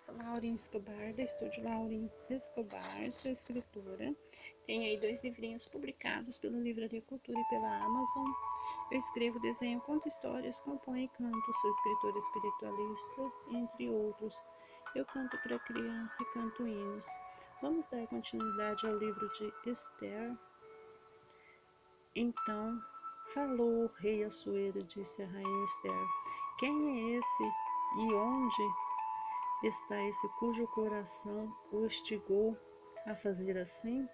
Lauren Escobar, do estúdio Lauren Escobar, sou escritora. Tenho aí 2 livrinhos publicados pela Livraria Cultura e pela Amazon. Eu escrevo, desenho, conto histórias, componho e canto. Sou escritora espiritualista, entre outros. Eu canto para criança e canto hinos. Vamos dar continuidade ao livro de Esther. Então, falou o rei Assuero, disse a rainha Esther: quem é esse e onde está esse cujo coração o instigou a fazer assim?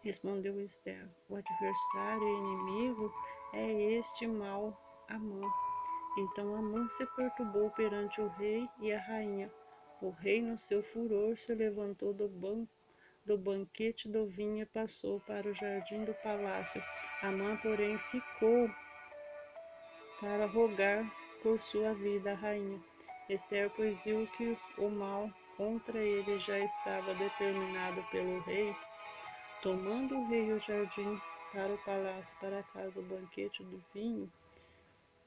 Respondeu Esther: o adversário e inimigo é este mau Amã. Então Amã se perturbou perante o rei e a rainha. O rei, no seu furor, se levantou do banquete do vinho e passou para o jardim do palácio. Amã, porém, ficou para rogar por sua vida à rainha. Esther, pois, viu que o mal contra ele já estava determinado pelo rei. Tomando o rei o jardim para o palácio, para a casa, o banquete do vinho,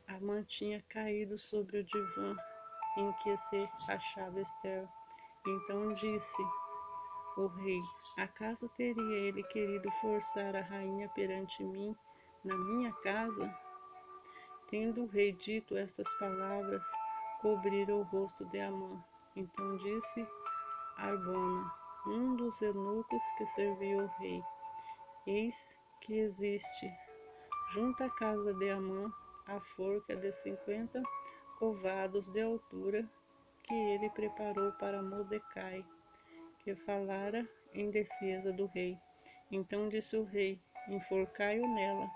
Amã tinha caído sobre o divã em que se achava Esther. Então disse o rei: acaso teria ele querido forçar a rainha perante mim na minha casa? Tendo o rei dito estas palavras, cobriram o rosto de Amã. Então disse Arbona, um dos eunucos que servia o rei: eis que existe junto à casa de Amã a forca de 50 covados de altura que ele preparou para Mordecai, que falara em defesa do rei. Então disse o rei: enforcai-o nela.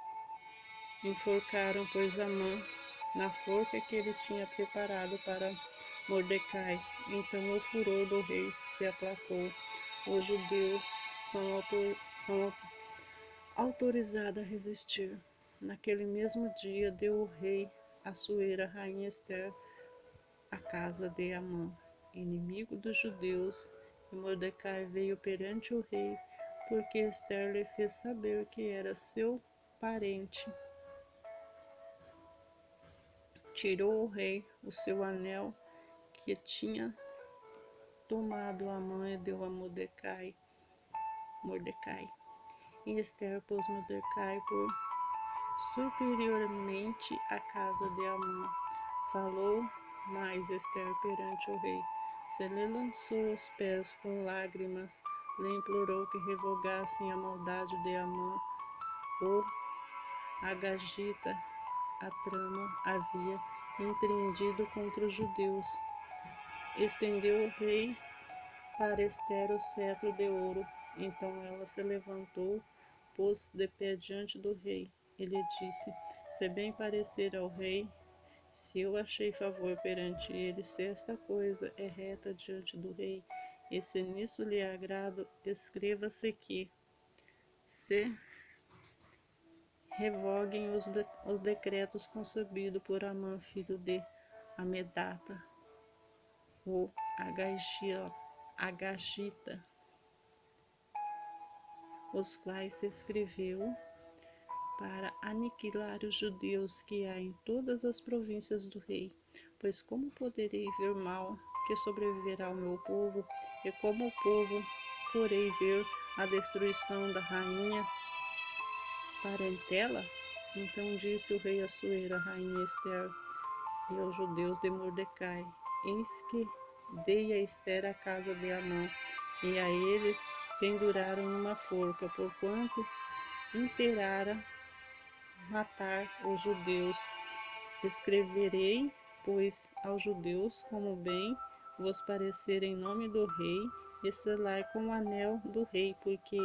Enforcaram, pois, Amã na forca que ele tinha preparado para Mordecai. Então o furor do rei se aplacou. Os judeus são autorizados a resistir. Naquele mesmo dia deu o rei Assuero a rainha Esther à casa de Amã, inimigo dos judeus, e Mordecai veio perante o rei, porque Esther lhe fez saber que era seu parente. Tirou o rei o seu anel que tinha tomado Amã e deu a Mordecai. E Esther pôs Mordecai por superiormente à casa de Amã. Falou mais Esther perante o rei. Se lhe lançou aos pés com lágrimas, lhe implorou que revogassem a maldade de Amã. O Agagita, a trama, havia empreendido contra os judeus. Estendeu o rei para Esther o cetro de ouro. Então ela se levantou, pôs de pé diante do rei. Ele disse: se bem parecer ao rei, se eu achei favor perante ele, se esta coisa é reta diante do rei, e se nisso lhe agrado, escreva-se que se revoguem os decretos concebidos por Amã, filho de Amedata, o Agagita, os quais se escreveu para aniquilar os judeus que há em todas as províncias do rei. Pois como poderei ver mal que sobreviverá ao meu povo, e como o povo porei ver a destruição da rainha parentela? Então disse o rei Assuero à rainha Esther e aos judeus de Mordecai: eis que dei a Esther a casa de Amã, e a eles penduraram numa forca, porquanto imperara matar os judeus. Escreverei, pois, aos judeus como bem vos parecer em nome do rei, e selai com o anel do rei, porque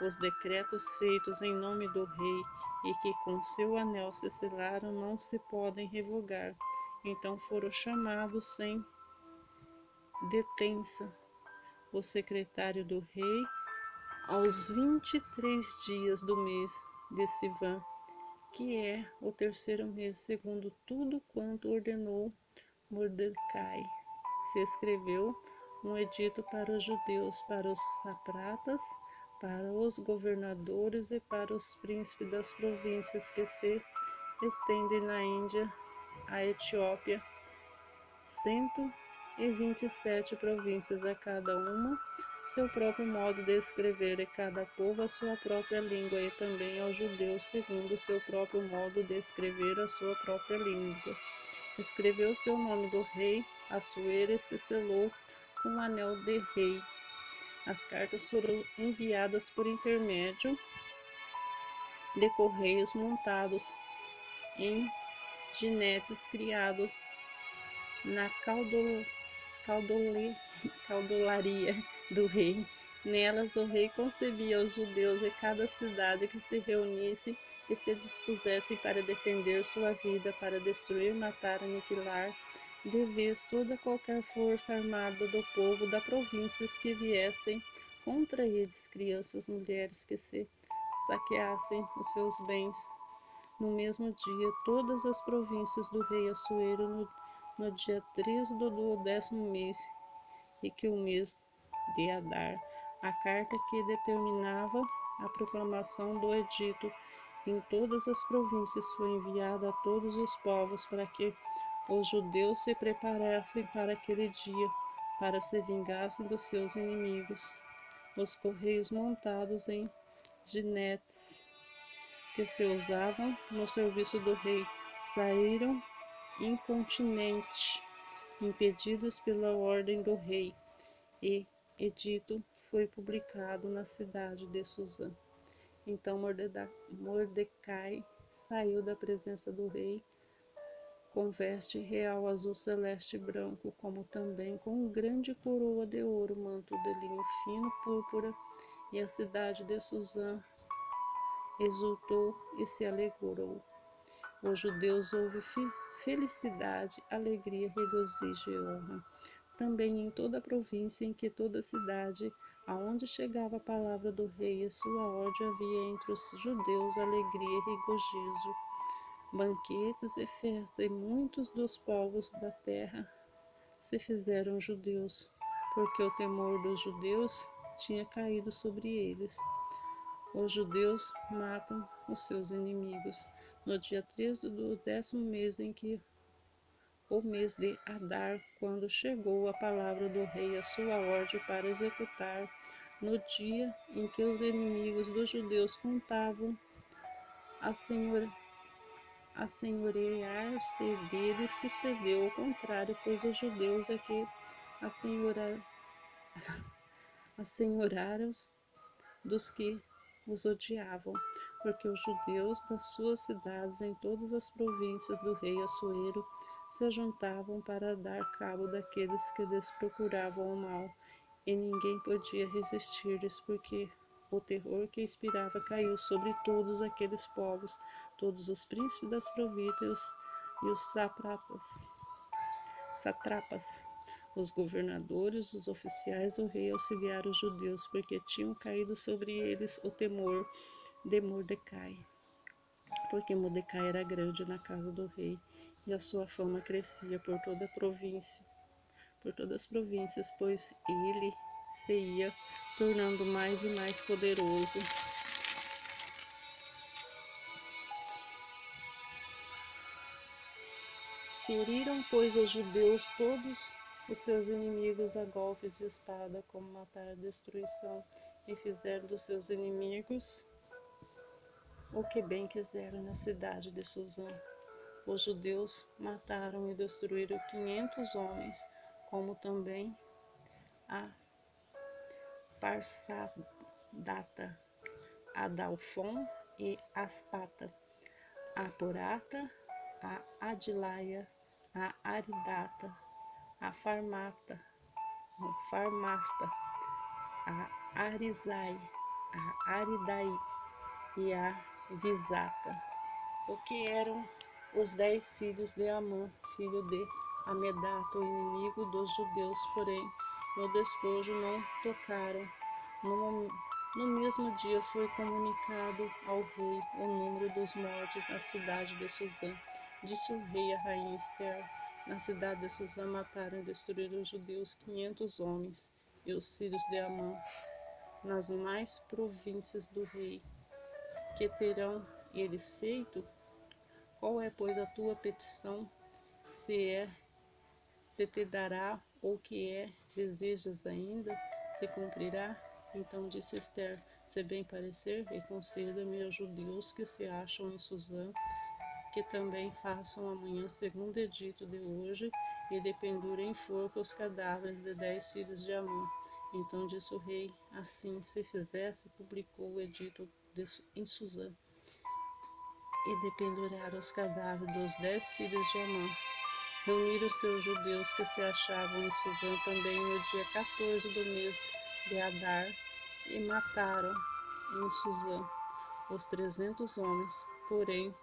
os decretos feitos em nome do rei e que com seu anel se selaram não se podem revogar. Então foram chamados sem detença o secretário do rei aos 23 dias do mês de Sivan, que é o terceiro mês, segundo tudo quanto ordenou Mordecai. Se escreveu um edito para os judeus, para os satrapas, para os governadores e para os príncipes das províncias que se estendem na Índia, a Etiópia, e 27 províncias, a cada uma seu próprio modo de escrever, e cada povo a sua própria língua, e também aos judeus segundo o seu próprio modo de escrever a sua própria língua. Escreveu seu nome do rei Assuero e se selou com um anel de rei. As cartas foram enviadas por intermédio de correios montados em jinetes criados na caudolaria do rei. Nelas o rei concebia aos judeus de cada cidade que se reunisse e se dispusessem para defender sua vida, para destruir, matar, aniquilar de vez toda qualquer força armada do povo da províncias que viessem contra eles, crianças, mulheres que se saqueassem os seus bens. No mesmo dia, todas as províncias do rei Assuero, no dia 13 do 10º mês, e que o mês de Adar, a carta que determinava a proclamação do edito em todas as províncias foi enviada a todos os povos para que os judeus se preparassem para aquele dia, para se vingassem dos seus inimigos. Os correios montados em jinetes que se usavam no serviço do rei saíram incontinenti, impedidos pela ordem do rei, e edito foi publicado na cidade de Susã. Então Mordecai saiu da presença do rei com veste real azul celeste e branco, como também com grande coroa de ouro, manto de linho fino, púrpura, e a cidade de Susã exultou e se alegrou. Os judeus houve felicidade, alegria, regozijo e honra. Também em toda a província, em que toda cidade, aonde chegava a palavra do rei e sua ordem, havia entre os judeus alegria e regozijo, banquetes e festas, e muitos dos povos da terra se fizeram judeus, porque o temor dos judeus tinha caído sobre eles. Os judeus matam os seus inimigos. No dia 13 do 10º mês, em que o mês de Adar, quando chegou a palavra do rei a sua ordem para executar, no dia em que os inimigos dos judeus contavam assenhorear-se deles, sucedeu o contrário, pois os judeus é que assenhoraram dos que os odiavam, porque os judeus das suas cidades em todas as províncias do rei Assuero se ajuntavam para dar cabo daqueles que lhes procuravam o mal, e ninguém podia resistir-lhes, porque o terror que inspirava caiu sobre todos aqueles povos, todos os príncipes das províncias e os satrapas, os governadores, os oficiais do rei auxiliaram os judeus, porque tinham caído sobre eles o temor de Mordecai. Porque Mordecai era grande na casa do rei, e a sua fama crescia por toda a província, por todas as províncias, pois ele se ia tornando mais e mais poderoso. Feriram, pois, os judeus todos os seus inimigos a golpes de espada, como matar a destruição, e fizeram dos seus inimigos o que bem quiseram na cidade de Susã. Os judeus mataram e destruíram 500 homens, como também a Parsadata, a Dalfon e Aspata, a Porata, a Adilaia, a Aridata, a Farmasta, a Arizai, a Aridai e a Visata, porque eram os 10 filhos de Amã, filho de Amedato, inimigo dos judeus, porém no despojo não tocaram. No mesmo dia foi comunicado ao rei o número dos mortos na cidade de Susã. Disse o rei à rainha Ester: na cidade de Susã mataram e destruíram os judeus 500 homens, e os filhos de Amã nas mais províncias do rei. Que terão eles feito? Qual é, pois, a tua petição? Se te dará ou que é, desejas ainda, se cumprirá? Então disse Esther, se bem parecer, reconselha-me aos judeus que se acham em Suzã, que também façam amanhã segundo o edito de hoje, e dependurem em forca os cadáveres de 10 filhos de Amon. Então disse o rei, assim se fizesse, publicou o edito em Suzã, e dependuraram os cadáveres dos 10 filhos de Amon. Reuniram-se os judeus que se achavam em Suzã também no dia 14 do mês de Adar, e mataram em Suzã os 300 homens, porém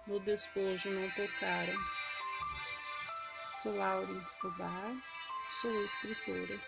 no despojo não tocaram. Sou Laura Escobar, sou escritora.